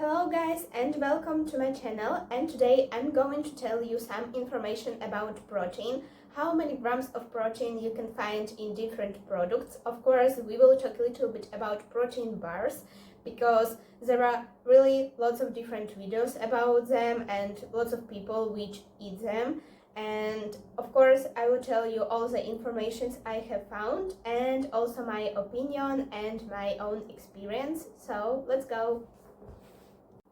Hello guys and welcome to my channel, and today I'm going to tell you some information about protein, how many grams of protein you can find in different products. Of course, we will talk a little bit about protein bars because there are really lots of different videos about them and lots of people which eat them. And of course, I will tell you all the information I have found and also my opinion and my own experience. So let's go.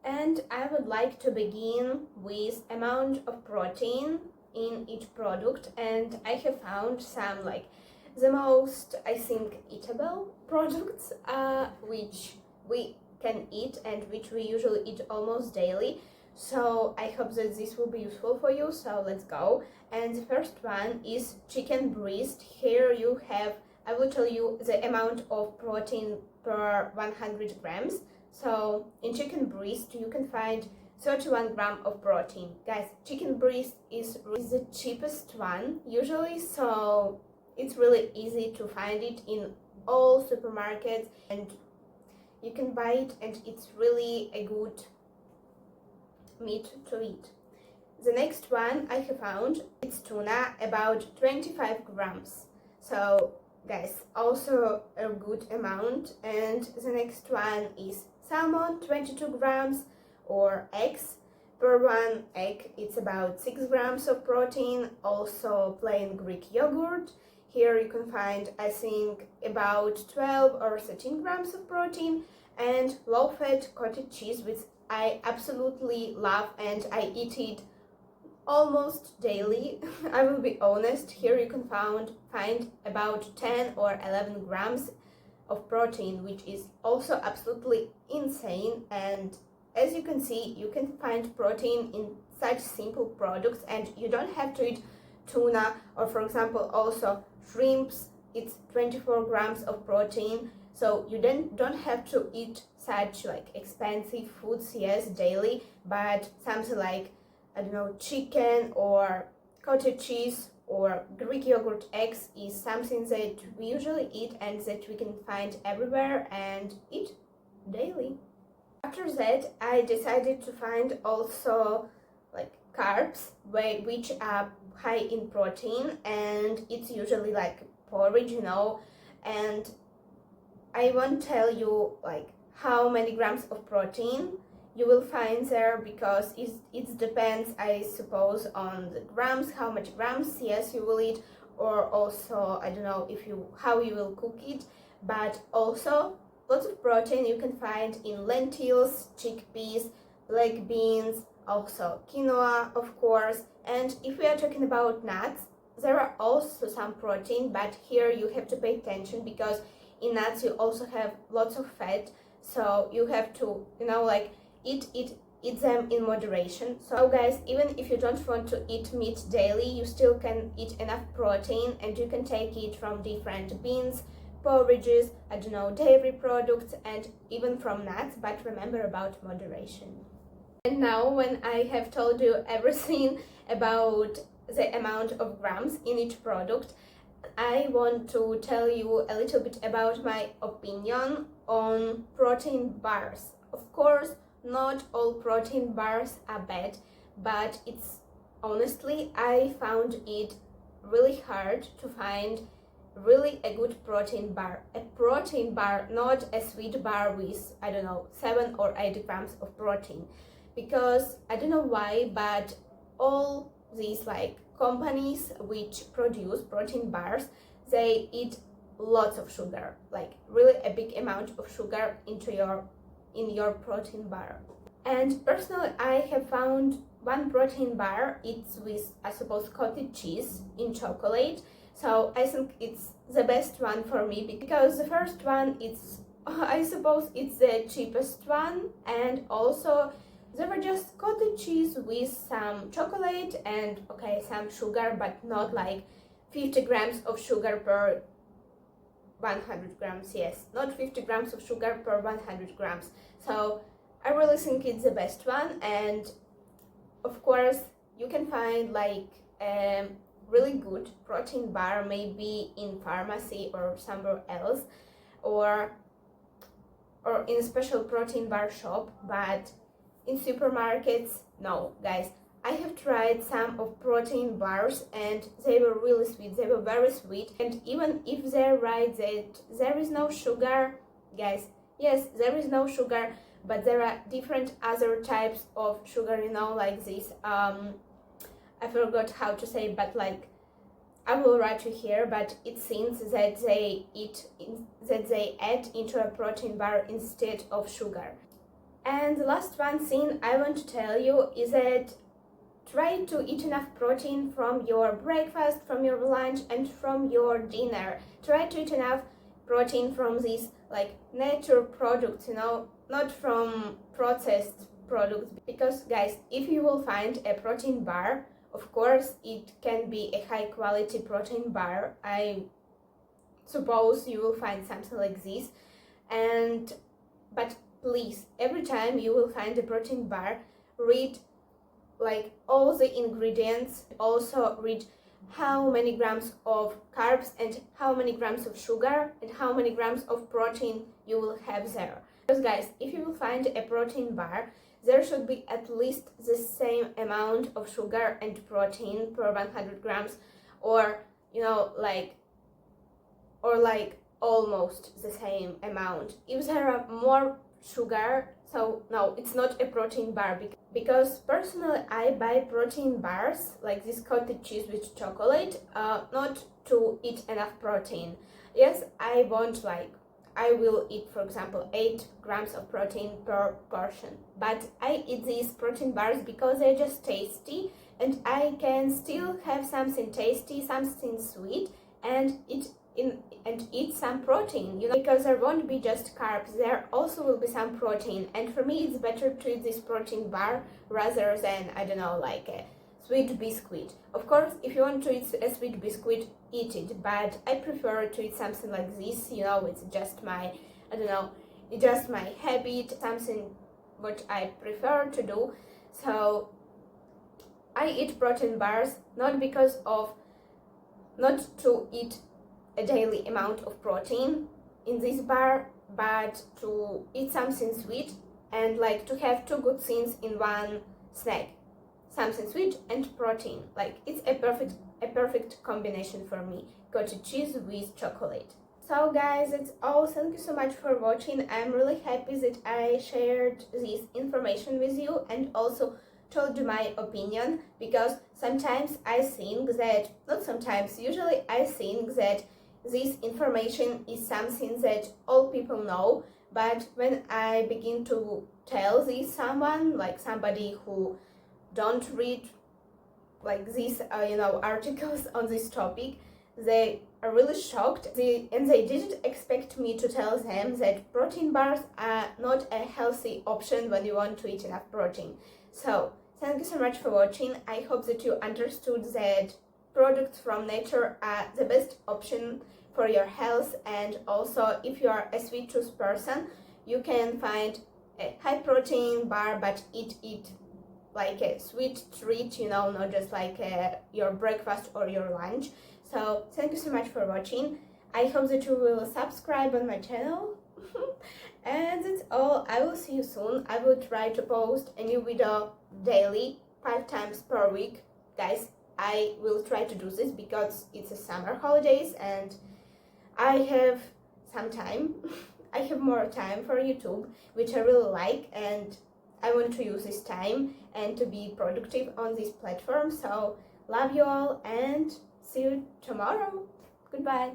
And I would like to begin with amount of protein in each product, and I have found some like the most, I think, eatable products which we can eat and which we usually eat almost daily. So I hope that this will be useful for you. So let's go. And the first one is chicken breast. Here you have, I will tell you the amount of protein per 100 grams. So in chicken breast you can find 31 grams of protein. Guys, chicken breast is the cheapest one usually, so it's really easy to find it in all supermarkets and you can buy it, and it's really a good meat to eat. The next one I have found, it's tuna, about 25 grams. So guys, also a good amount. And the next one is salmon, 22 grams, or eggs. Per one egg it's about 6 grams of protein. Also plain Greek yogurt. Here you can find, I think, about 12 or 13 grams of protein. And low-fat cottage cheese, which I absolutely love and I eat it almost daily. I will be honest, here you can find about 10 or 11 grams of protein, which is also absolutely insane. And as you can see, you can find protein in such simple products, and you don't have to eat tuna or, for example, also shrimps. It's 24 grams of protein, so you don't have to eat such like expensive foods, yes, daily, but something like, I don't know, chicken or cottage cheese or Greek yogurt eggs is something that we usually eat and that we can find everywhere and eat daily. After that, I decided to find also like carbs, which are high in protein, and it's usually like porridge, and I won't tell you like how many grams of protein you will find there because it depends, I suppose, on the grams, how much grams, yes, you will eat, or also, I don't know, how you will cook it. But also lots of protein you can find in lentils, chickpeas, black beans, also quinoa, of course. And if we are talking about nuts, there are also some protein, but here you have to pay attention because in nuts you also have lots of fat, so you have to, eat them in moderation. So guys, even if you don't want to eat meat daily, you still can eat enough protein, and you can take it from different beans, porridges, I don't know, dairy products, and even from nuts, but remember about moderation. And now, when I have told you everything about the amount of grams in each product, I want to tell you a little bit about my opinion on protein bars. Of course, not all protein bars are bad, but honestly, I found it really hard to find really a good protein bar. A protein bar, not a sweet bar with, I don't know, 7 or 8 grams of protein. Because I don't know why, but all these like companies which produce protein bars, they eat lots of sugar, like really a big amount of sugar in your protein bar. And personally, I have found one protein bar, it's with, I suppose, cottage cheese in chocolate. So I think it's the best one for me because the first one, I suppose it's the cheapest one, and also they were just cottage cheese with some chocolate and, okay, some sugar, but not like 50 grams of sugar per 100 grams, yes, not 50 grams of sugar per 100 grams. So I really think it's the best one. And of course, you can find like a really good protein bar maybe in pharmacy or somewhere else, or or in a special protein bar shop, but in supermarkets, no, guys. I have tried some of protein bars and they were really sweet, they were very sweet, and even if they write that there is no sugar, guys, yes, there is no sugar, but there are different other types of sugar, you know, like this, I forgot how to say, but like, I will write you here, but it seems that they add into a protein bar instead of sugar. And the last one thing I want to tell you is that try to eat enough protein from your breakfast, from your lunch, and from your dinner. Try to eat enough protein from these like nature products, you know, not from processed products. Because guys, if you will find a protein bar, of course it can be a high quality protein bar. I suppose you will find something like this, but please, every time you will find a protein bar, read like all the ingredients, also read how many grams of carbs and how many grams of sugar and how many grams of protein you will have there. Because guys, if you will find a protein bar, there should be at least the same amount of sugar and protein per 100 grams, or you know, like almost the same amount. If there are more sugar, so no, it's not a protein bar, because personally I buy protein bars like this cottage cheese with chocolate, not to eat enough protein. Yes, I will eat, for example, 8 grams of protein per portion, but I eat these protein bars because they're just tasty and I can still have something tasty, something sweet, and eat some protein, you know, because there won't be just carbs, there also will be some protein. And for me, it's better to eat this protein bar rather than, I don't know, like a sweet biscuit. Of course, if you want to eat a sweet biscuit, eat it, but I prefer to eat something like this, you know, it's just my, I don't know, it's just my habit, something what I prefer to do. So I eat protein bars not to eat a daily amount of protein in this bar, but to eat something sweet and like to have two good things in one snack, something sweet and protein. Like it's a perfect combination for me, cottage cheese with chocolate. So guys, that's all. Thank you so much for watching. I'm really happy that I shared this information with you and also told you my opinion, because sometimes I think that, not sometimes, usually I think that this information is something that all people know, but when I begin to tell this someone, like somebody who don't read like these articles on this topic, they are really shocked, and they didn't expect me to tell them that protein bars are not a healthy option when you want to eat enough protein. So thank you so much for watching. I hope that you understood that products from nature are the best option for your health, and also if you are a sweet tooth person, you can find a high protein bar, but eat it like a sweet treat, you know, not just like your breakfast or your lunch. So thank you so much for watching. I hope that you will subscribe on my channel. And that's all. I will see you soon. I will try to post a new video daily, 5 times per week. Guys, I will try to do this because it's a summer holidays and I have some time. I have more time for YouTube, which I really like, and I want to use this time and to be productive on this platform. So love you all and see you tomorrow. Goodbye.